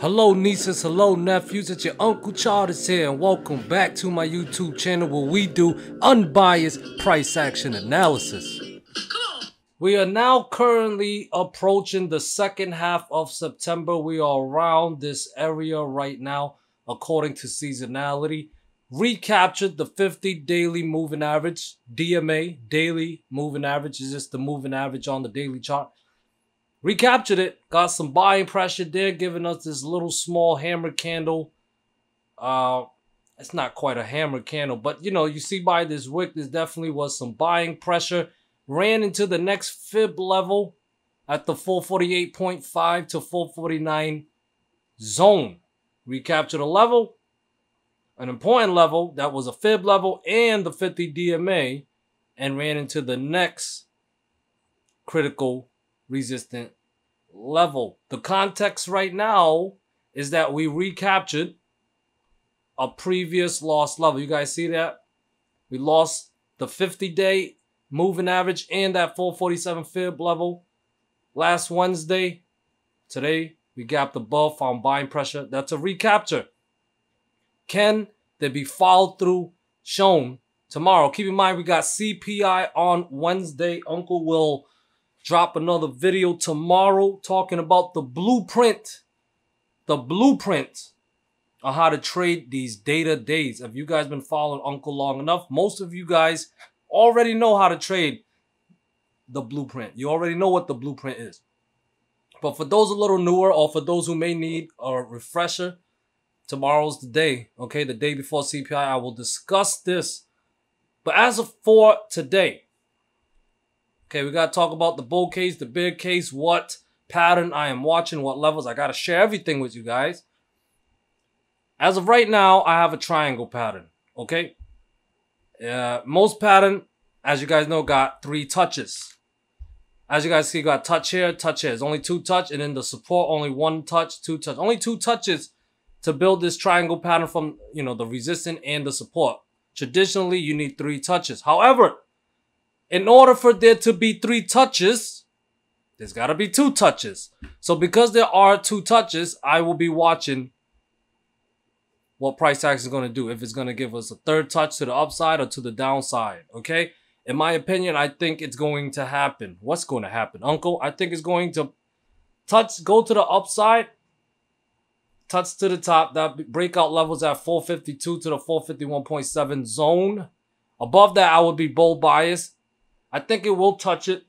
Hello nieces, hello nephews, it's your Uncle Charles here, and welcome back to my YouTube channel where we do unbiased price action analysis. We are now currently approaching the second half of September. We are around this area right now according to seasonality. Recaptured the 50 daily moving average, DMA, daily moving average is just the moving average on the daily chart. Recaptured it, got some buying pressure there, giving us this little small hammer candle. It's not quite a hammer candle, but you know, you see by this wick, there definitely was some buying pressure. Ran into the next fib level at the 448.5 to 449 zone. Recaptured a level, an important level that was a fib level and the 50 DMA, and ran into the next critical resistant level. The context right now is that we recaptured a previous lost level. You guys see that? We lost the 50-day moving average and that 447 fib level last Wednesday. Today, we gapped above, found buying pressure. That's a recapture. Can there be follow through shown tomorrow? Keep in mind, we got CPI on Wednesday. Uncle will drop another video tomorrow talking about the blueprint on how to trade these data days. If you guys been following Uncle long enough, most of you guys already know how to trade the blueprint. You already know what the blueprint is. But for those a little newer, or for those who may need a refresher, tomorrow's the day, okay? The day before CPI, I will discuss this. But as of for today, okay, we got to talk about the bull case, the bear case, what pattern I am watching, what levels. I got to share everything with you guys. As of right now, I have a triangle pattern, okay? Most pattern, as you guys know, got 3 touches. As you guys see, got touch here, touch here. It's only 2 touch, and then the support, only 1 touch, 2 touch. Only 2 touches to build this triangle pattern from, you know, the resistance and the support. Traditionally, you need 3 touches. However, in order for there to be 3 touches, there's got to be 2 touches. So because there are 2 touches, I will be watching what price action is going to do. If it's going to give us a 3rd touch to the upside or to the downside, okay? In my opinion, I think it's going to happen. What's going to happen, Uncle? I think it's going to go to the upside, touch to the top. That breakout levels at 452 to the 451.7 zone. Above that, I would be bull biased. I think it will touch it.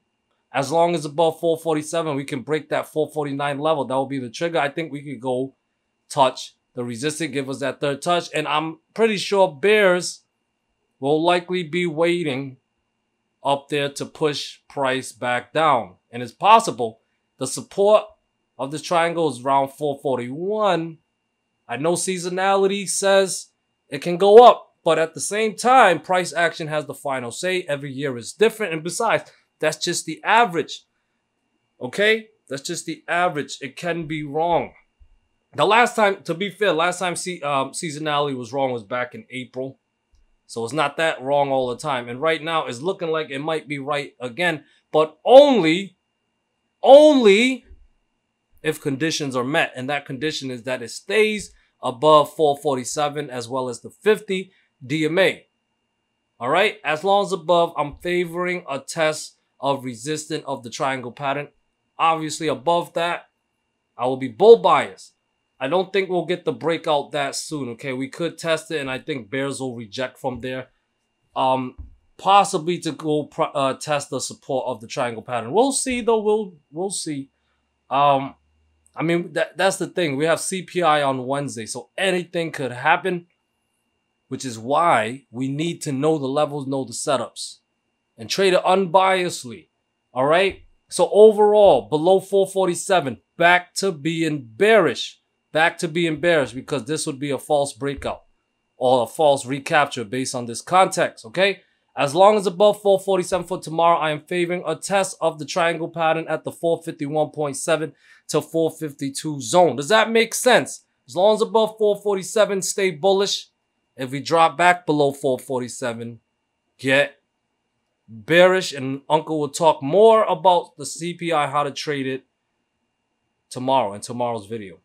As long as above 447, we can break that 449 level. That will be the trigger. I think we could go touch the resistance, give us that 3rd touch. And I'm pretty sure bears will likely be waiting up there to push price back down. And it's possible the support of this triangle is around 441. I know seasonality says it can go up. But at the same time, price action has the final say. Every year is different. And besides, that's just the average. Okay? That's just the average. It can be wrong. The last time, to be fair, last time seasonality was wrong was back in April. So it's not that wrong all the time. And right now, it's looking like it might be right again. But only if conditions are met. And that condition is that it stays above 447 as well as the 50 DMA. All right, as long as above, I'm favoring a test of resistance of the triangle pattern. Obviously, above that, I will be bull biased. I don't think we'll get the breakout that soon. Okay, we could test it, and I think bears will reject from there. Possibly to go test the support of the triangle pattern. We'll see, though. We'll see. I mean, that's the thing. We have CPI on Wednesday, so anything could happen. Which is why we need to know the levels, know the setups, and trade it unbiasedly. All right. So overall, below 447, back to being bearish. Back to being bearish because this would be a false breakout or a false recapture based on this context. Okay. As long as above 447 for tomorrow, I am favoring a test of the triangle pattern at the 451.7 to 452 zone. Does that make sense? As long as above 447, stay bullish. If we drop back below 447, get bearish. And Uncle will talk more about the CPI, how to trade it tomorrow in tomorrow's video.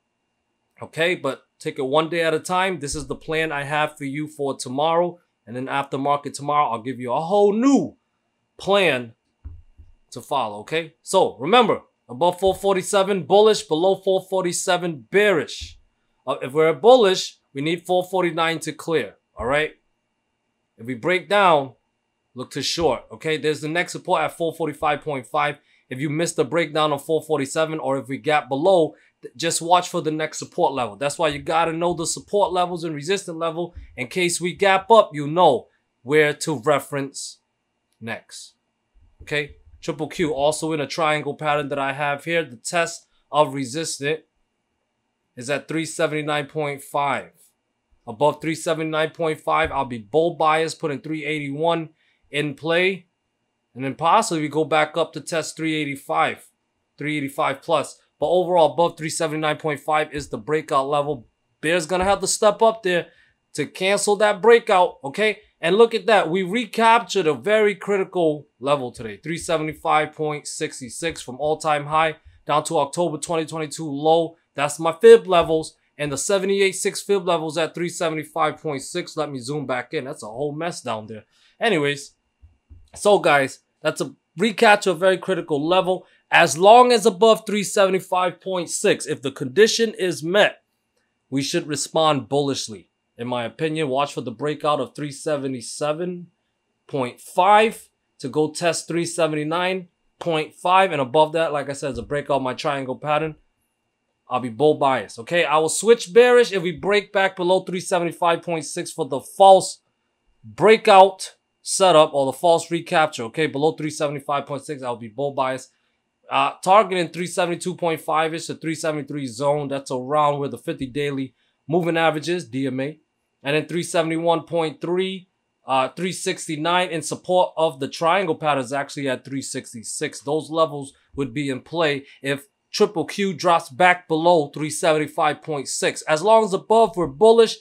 Okay, but take it one day at a time. This is the plan I have for you for tomorrow. And then after market tomorrow, I'll give you a whole new plan to follow, okay? So remember, above 447, bullish. Below 447, bearish. If we're bullish, we need 449 to clear, all right? If we break down, look to short, okay? There's the next support at 445.5. If you missed the breakdown of 447, or if we gap below, just watch for the next support level. That's why you got to know the support levels and resistance level. In case we gap up, you know where to reference next. Okay? Triple Q also in a triangle pattern that I have here. The test of resistance is at 379.5. Above 379.5, I'll be bull bias, putting 381 in play. And then possibly we go back up to test 385 plus. But overall, above 379.5 is the breakout level. Bear's going to have to step up there to cancel that breakout, okay? And look at that. We recaptured a very critical level today. 375.66 from all-time high down to October 2022 low. That's my fib levels. And the 78.6 fib levels at 375.6. Let me zoom back in. That's a whole mess down there. Anyways, so guys, that's a recapture, a very critical level. As long as above 375.6, if the condition is met, we should respond bullishly. In my opinion, watch for the breakout of 377.5 to go test 379.5. And above that, like I said, is a breakout of my triangle pattern. I'll be bull bias. Okay, I will switch bearish if we break back below 375.6 for the false breakout setup or the false recapture. Okay, below 375.6, I'll be bull bias. Targeting 372.5-ish to 373 zone. That's around where the 50 daily moving average is, DMA. And then 371.3, 369 in support of the triangle pattern is actually at 366. Those levels would be in play if Triple Q drops back below 375.6. As long as above, we're bullish.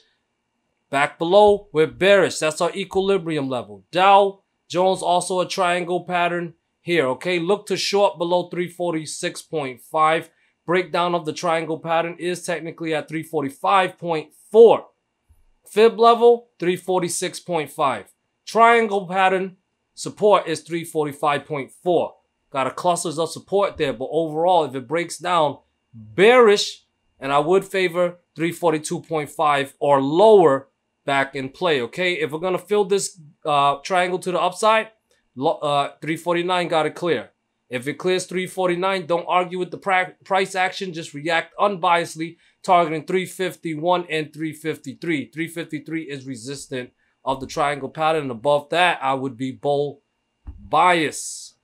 Back below, we're bearish. That's our equilibrium level. Dow Jones also a triangle pattern here, okay? Look to short below 346.5. Breakdown of the triangle pattern is technically at 345.4. Fib level, 346.5. Triangle pattern support is 345.4. Got a clusters of support there, but overall, if it breaks down, bearish, and I would favor 342.5 or lower back in play, okay? If we're going to fill this triangle to the upside, 349 got to clear. If it clears 349, don't argue with the price action. Just react unbiasedly, targeting 351 and 353. 353 is resistant of the triangle pattern. Above that, I would be bull bias.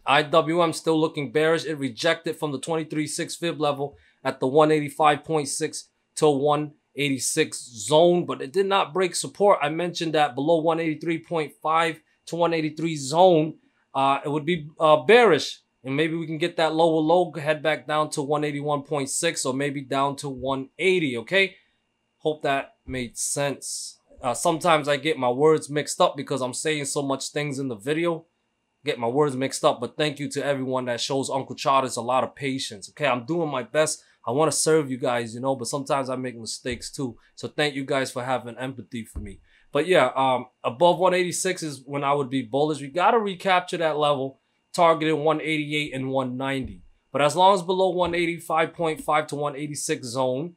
IWM still looking bearish. It rejected from the 23.6 fib level at the 185.6 to 186 zone, but it did not break support. I mentioned that below 183.5 to 183 zone, it would be bearish, and maybe we can get that lower low, head back down to 181.6 or maybe down to 180. Okay, hope that made sense. Sometimes I get my words mixed up because I'm saying so much things in the video. Get my words mixed up, but thank you to everyone that shows Uncle Charters a lot of patience. Okay, I'm doing my best. I want to serve you guys, you know, but sometimes I make mistakes too. So thank you guys for having empathy for me. But yeah, above 186 is when I would be bullish. We got to recapture that level, targeting 188 and 190. But as long as below 185.5 to 186 zone,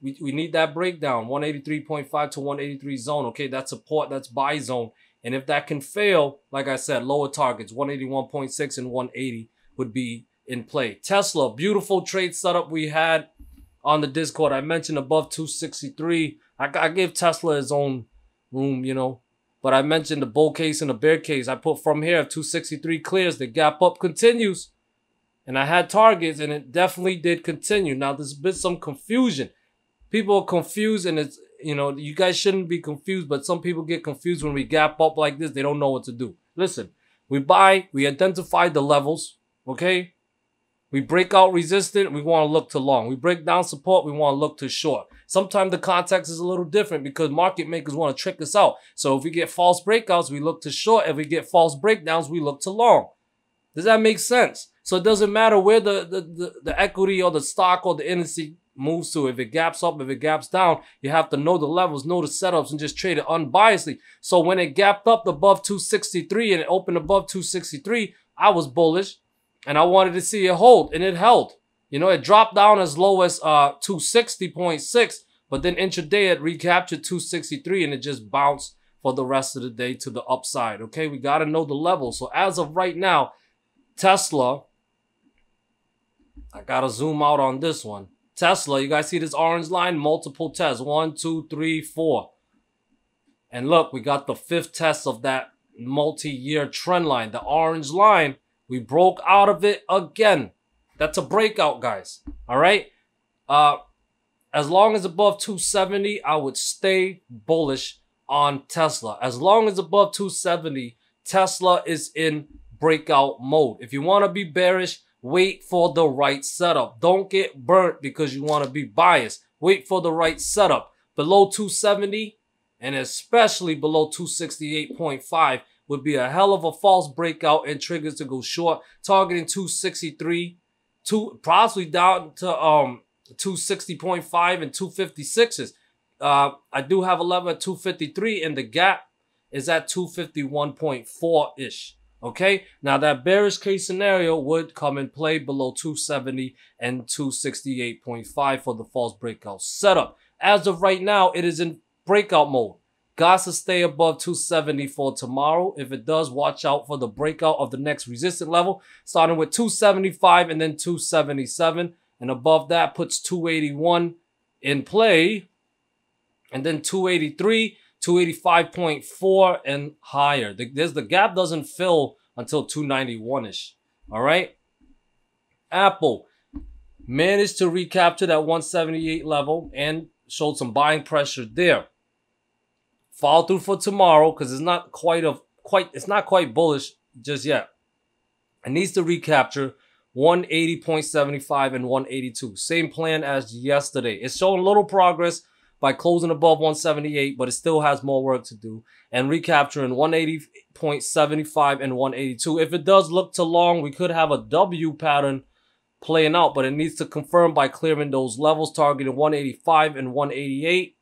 we need that breakdown, 183.5 to 183 zone. Okay, that's support, that's buy zone. And if that can fail, like I said, lower targets, 181.6 and 180 would be in play. Tesla, beautiful trade setup we had on the Discord. I mentioned above 263. I gave Tesla his own room, you know. But I mentioned the bull case and the bear case. I put from here, if 263 clears, the gap up continues. And I had targets, and it definitely did continue. Now, there's been some confusion. People are confused, and it's, you know, you guys shouldn't be confused, but some people get confused when we gap up like this. They don't know what to do. Listen, we buy, we identify the levels, okay? We break out resistance, we want to look to long. We break down support, we want to look to short. Sometimes the context is a little different because market makers want to trick us out. So if we get false breakouts, we look to short. If we get false breakdowns, we look to long. Does that make sense? So it doesn't matter where the equity or the stock or the moves to. If it gaps up, if it gaps down, you have to know the levels, know the setups, and just trade it unbiasedly. So when it gapped up above 263 and it opened above 263, I was bullish and I wanted to see it hold, and it held. You know, it dropped down as low as 260.6, but then intraday it recaptured 263 and it just bounced for the rest of the day to the upside. Okay, we got to know the level. So as of right now, Tesla, I got to zoom out on this one. Tesla, you guys see this orange line? Multiple tests. 1, 2, 3, 4. And look, we got the 5th test of that multi-year trend line. The orange line, we broke out of it again. That's a breakout, guys. All right? As long as above 270, I would stay bullish on Tesla. As long as above 270, Tesla is in breakout mode. If you want to be bearish, wait for the right setup. Don't get burnt because you want to be biased. Wait for the right setup. Below 270 and especially below 268.5 would be a hell of a false breakout and triggers to go short, targeting 263, possibly down to 260.5 and 256s. I do have a level at 253 and the gap is at 251.4-ish. Okay, now that bearish case scenario would come in play below 270 and 268.5 for the false breakout setup. As of right now, it is in breakout mode. Got to stay above 270 for tomorrow. If it does, watch out for the breakout of the next resistance level, starting with 275 and then 277. And above that puts 281 in play. And then 283, 285.4 and higher. The gap doesn't fill until 291-ish. All right. Apple managed to recapture that 178 level and showed some buying pressure there. Follow through for tomorrow because it's not quite bullish just yet. It needs to recapture 180.75 and 182. Same plan as yesterday. It's showing little progress by closing above 178, but it still has more work to do and recapturing 180.75 and 182. If it does look too long, we could have a W pattern playing out, but it needs to confirm by clearing those levels, targeting 185 and 188,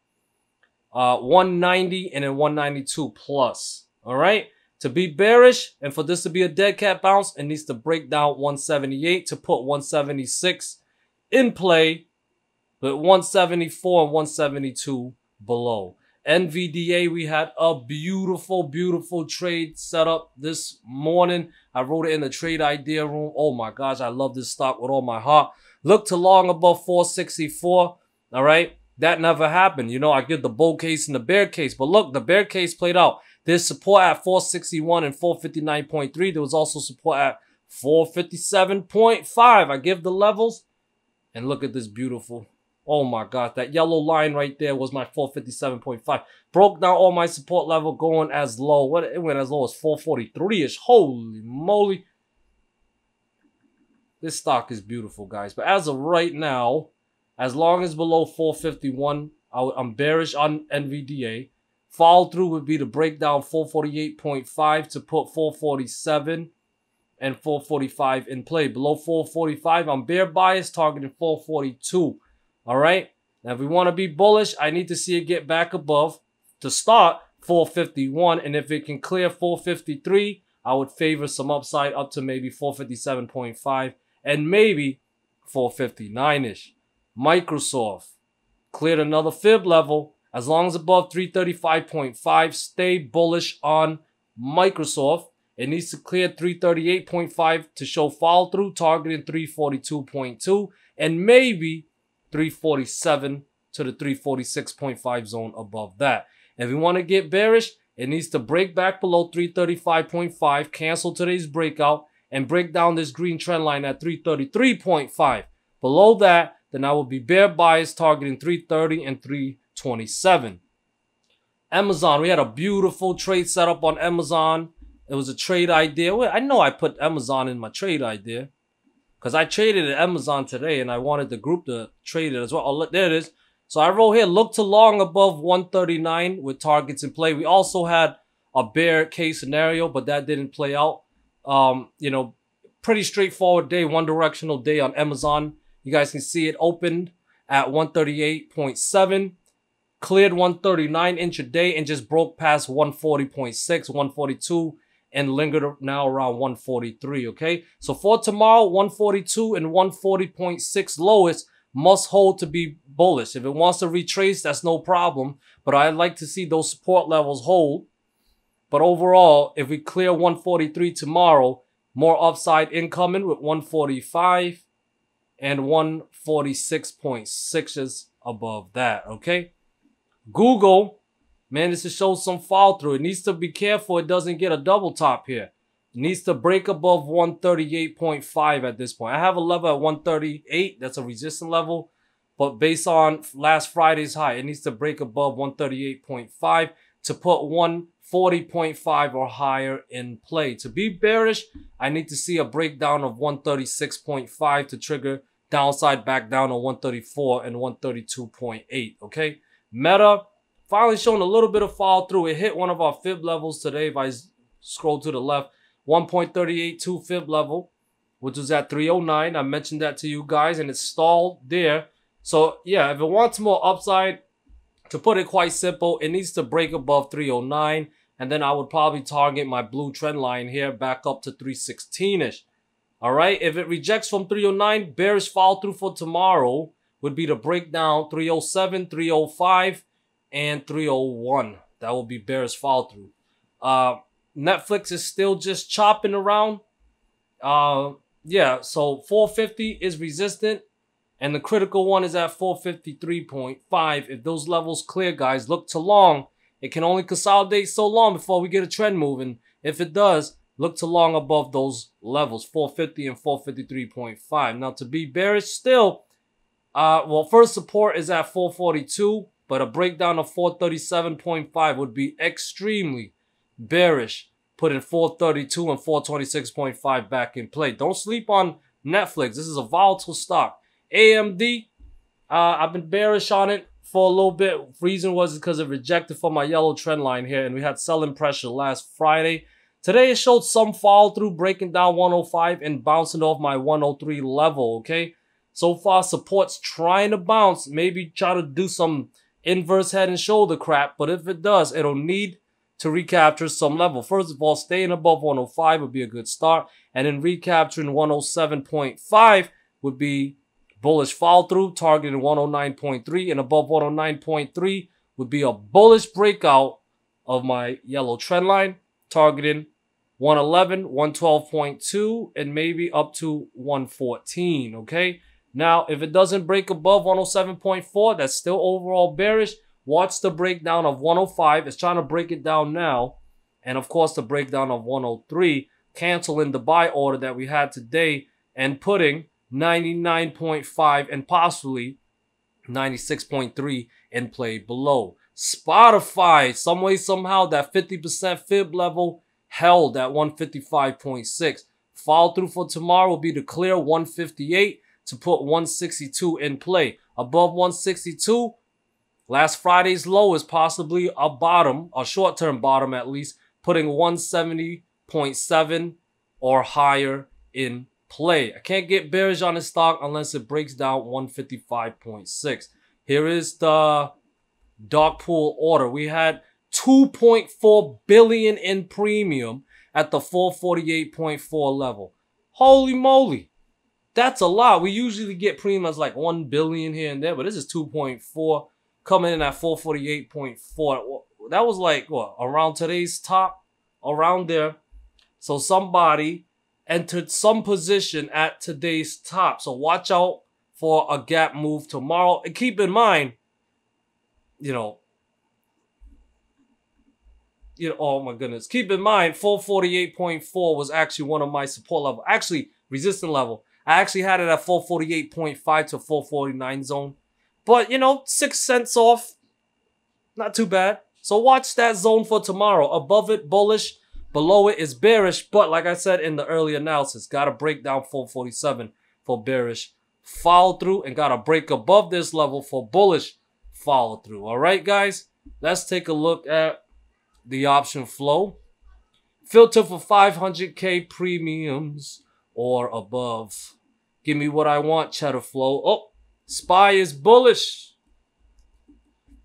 190 and then 192 plus. All right. To be bearish and for this to be a dead cat bounce, it needs to break down 178 to put 176 in play, but 174 and 172 below. NVDA, we had a beautiful trade set up this morning. I wrote it in the trade idea room. Oh my gosh, I love this stock with all my heart. Look to long above 464. All right, that never happened. You know, I give the bull case and the bear case, but look, the bear case played out. There's support at 461 and 459.3. There was also support at 457.5. I give the levels and look at this beautiful. Oh my God, that yellow line right there was my 457.5. Broke down all my support level going as low. It went as low as 443-ish. Holy moly. This stock is beautiful, guys. But as of right now, as long as below 451, I'm bearish on NVDA. Follow through would be to break down 448.5 to put 447 and 445 in play. Below 445, I'm bear bias targeting 442. All right. Now, if we want to be bullish, I need to see it get back above to start 451. And if it can clear 453, I would favor some upside up to maybe 457.5 and maybe 459-ish. Microsoft cleared another fib level. As long as above 335.5, stay bullish on Microsoft. It needs to clear 338.5 to show follow through, targeting 342.2 and maybe 347 to the 346.5 zone above that. If we want to get bearish, it needs to break back below 335.5, cancel today's breakout, and break down this green trend line at 333.5. Below that, then I will be bear bias targeting 330 and 327. Amazon, we had a beautiful trade setup on Amazon. It was a trade idea. Well, I know I put Amazon in my trade idea because I traded at Amazon today and I wanted the group to trade it as well. Oh, there it is. So I wrote here, look to long above 139 with targets in play. We also had a bear case scenario, but that didn't play out. You know, pretty straightforward day, one directional day on Amazon. You guys can see it opened at 138.7. Cleared 139 intraday and just broke past 140.6, 142, and lingered now around 143, okay? So for tomorrow, 142 and 140.6 lowest must hold to be bullish. If it wants to retrace, that's no problem, but I'd like to see those support levels hold. But overall, if we clear 143 tomorrow, more upside incoming with 145 and 146.6s above that, okay? Google managed to show some follow through. It needs to be careful it doesn't get a double top here. It needs to break above 138.5 at this point. I have a level at 138. That's a resistance level. But based on last Friday's high, it needs to break above 138.5 to put 140.5 or higher in play. To be bearish, I need to see a breakdown of 136.5 to trigger downside back down on 134 and 132.8, okay? Meta finally showing a little bit of follow through. It hit one of our fib levels today. If I scroll to the left, 1.382 fib level, which was at 309. I mentioned that to you guys, and it stalled there. So yeah, if it wants more upside, to put it quite simple, it needs to break above 309, and then I would probably target my blue trend line here back up to 316-ish. All right, if it rejects from 309, bearish follow through for tomorrow would be to break down 307, 305, and 301. That will be bearish follow through. Netflix is still just chopping around. Yeah, so 450 is resistant, and the critical one is at 453.5. If those levels clear, guys, look to long. It can only consolidate so long before we get a trend moving. If it does, look to long above those levels, 450 and 453.5. Now, to be bearish still, well, first support is at 442, but a breakdown of 437.5 would be extremely bearish, putting 432 and 426.5 back in play. Don't sleep on Netflix. This is a volatile stock. AMD, I've been bearish on it for a little bit. Reason was because it rejected from my yellow trend line here, and we had selling pressure last Friday. Today it showed some follow through, breaking down 105 and bouncing off my 103 level, okay? So far, support's trying to bounce. Maybe try to do some inverse head and shoulder crap. But if it does, it'll need to recapture some level. First of all, staying above 105 would be a good start. And then recapturing 107.5 would be bullish follow through, targeting 109.3. And above 109.3 would be a bullish breakout of my yellow trend line, targeting 111, 112.2, and maybe up to 114, okay? Now, if it doesn't break above 107.4, that's still overall bearish. Watch the breakdown of 105. It's trying to break it down now. And, of course, the breakdown of 103, canceling the buy order that we had today and putting 99.5 and possibly 96.3 in play below. Spotify, some way, somehow, that 50% fib level held at 155.6. Follow through for tomorrow will be to clear 158 to put 162 in play. Above 162, last Friday's low is possibly a bottom, a short-term bottom at least, putting 170.7 or higher in play. I can't get bearish on this stock unless it breaks down 155.6. Here is the dark pool order. We had 2.4 billion in premium at the 448.4 level. Holy moly. That's a lot. We usually get premiums like 1 billion here and there, but this is 2.4 coming in at 448.4. That was like, what, around today's top, around there. So somebody entered some position at today's top. So watch out for a gap move tomorrow. And keep in mind, oh my goodness. Keep in mind, 448.4 was actually one of my support level. Actually, resistance level. I actually had it at 448.5 to 449 zone. But, 6 cents off. Not too bad. So watch that zone for tomorrow. Above it, bullish. Below it is bearish. But like I said in the early analysis, got to break down 447 for bearish follow through. And got to break above this level for bullish follow through. All right, guys. Let's take a look at the option flow. Filter for 500K premiums or above. Give me what I want, cheddar flow. Oh, SPY is bullish.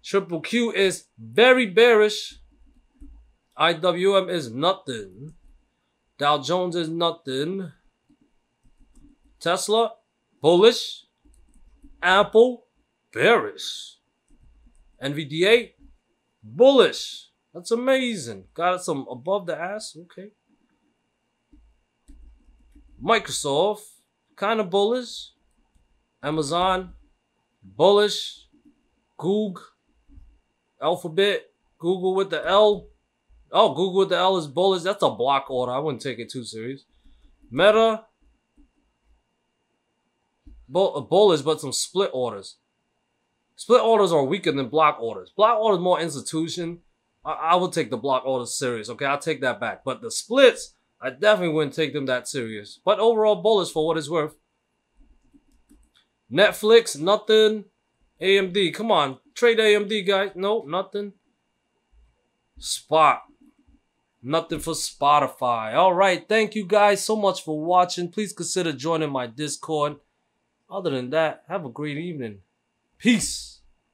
Triple Q is very bearish. IWM is nothing. Dow Jones is nothing. Tesla, bullish. Apple, bearish. NVDA, bullish. That's amazing. Got some above the ass. Okay. Microsoft, kind of bullish. Amazon, bullish. GOOG, Alphabet, Google with the L. Oh, Google with the L is bullish. That's a block order. I wouldn't take it too serious. Meta, bullish, but some split orders. Split orders are weaker than block orders. Block orders more institution. I would take the block orders serious. Okay, I'll take that back. But the splits, I definitely wouldn't take them that serious. But overall bullish for what it's worth. Netflix, nothing. AMD, come on. Trade AMD, guys. No, nothing. Spot. Nothing for Spotify. All right. Thank you guys so much for watching. Please consider joining my Discord. Other than that, have a great evening. Peace.